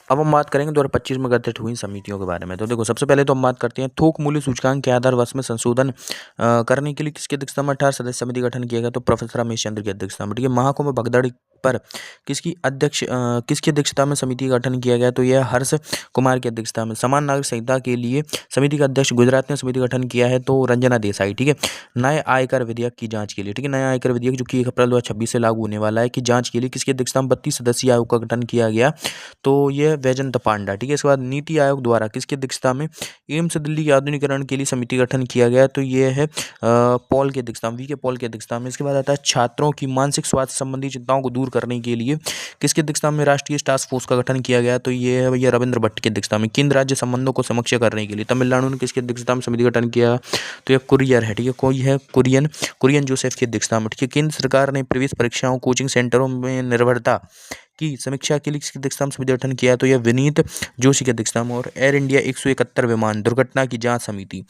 अब हम बात करेंगे 2025 में गठित हुई समितियों के बारे में। तो देखो, सबसे पहले तो हम बात करते हैं थोक मूल्य सूचकांक के आधार वर्ष में संशोधन करने के लिए किसकी अध्यक्षता में 18 सदस्य समिति गठन किया गया? तो प्रोफेसर रमेश चंद्र की अध्यक्षता में। ठीक है। महाकुंभ भगदड़ पर किसकी अध्यक्षता में समिति का गठन किया गया? तो यह हर्ष कुमार की अध्यक्षता में। समान नागरिक संहिता के लिए समिति का अध्यक्ष गुजरात ने समिति गठन किया है, तो रंजना देसाई। ठीक है। नए आयकर विधेयक की जांच के लिए, ठीक है, नया आयकर विधेयक जो कि 1 अप्रैल 2026 से लागू होने वाला है, की जांच के लिए किसकी अध्यक्षता में 32 सदस्यीय आयोग का गठन किया गया? तो यह वैजंत पांडा। ठीक है। इसके बाद नीति आयोग द्वारा किसकी अध्यक्षता में एम्स दिल्ली के आधुनिकीकरण के लिए समिति गठन किया गया? तो यह है पॉल की अध्यक्षता में, वी के पॉल की अध्यक्षता में। इसके बाद आता है छात्रों की मानसिक स्वास्थ्य संबंधी चिंताओं को दूर करने के लिए किसकी अध्यक्षता में राष्ट्रीय टास्क फोर्स का गठन किया गया? तो ये है भैया रविंद्र भट्ट की अध्यक्षता में। केंद्र राज्य संबंधों को समीक्षा करने के लिए तमिलनाडु ने किसकी अध्यक्षता में समिति गठन किया? तो यह कुरियर है। ठीक है। कोई है कुरियन जोसेफ की अध्यक्षता में। ठीक है। केंद्र सरकार ने प्रवेश परीक्षाओं कोचिंग सेंटरों में निर्भरता की समीक्षा के लिए किसकी अध्यक्षता में समिति गठन किया? तो यह विनीत जोशी की अध्यक्षता में। और एयर इंडिया 171 विमान दुर्घटना की जांच समिति,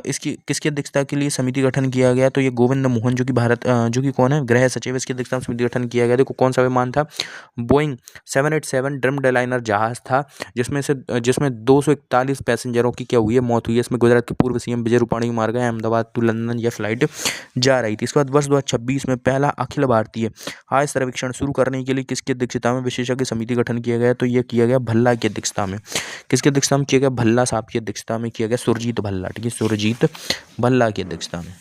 इसकी किसकी अध्यक्षता के लिए समिति गठन किया गया? तो ये गोविंद मोहन, जो कि जो कि कौन है, गृह सचिव, इसकी अध्यक्षता में समिति गठन किया गया। देखो, कौन सा विमान था? बोइंग 787 ड्रीमलाइनर जहाज था, जिसमें 241 पैसेंजरों की क्या हुई है, मौत हुई है। इसमें गुजरात के पूर्व सीएम विजय रूपाणी मार गए। अहमदाबाद टू लंदन यह फ्लाइट जा रही थी। इसके बाद वर्ष 2026 में पहला अखिल भारतीय आय सर्वेक्षण शुरू करने के लिए किसकी अध्यक्षता में विशेषज्ञ समिति गठन किया गया? तो यह किया गया भल्ला की अध्यक्षता में। किसकी अध्यक्षता में किया गया? भल्ला साहब की अध्यक्षता में किया गया, सुरजीत भल्ला। ठीक है। सुरजीत भल्ला की अध्यक्षता में।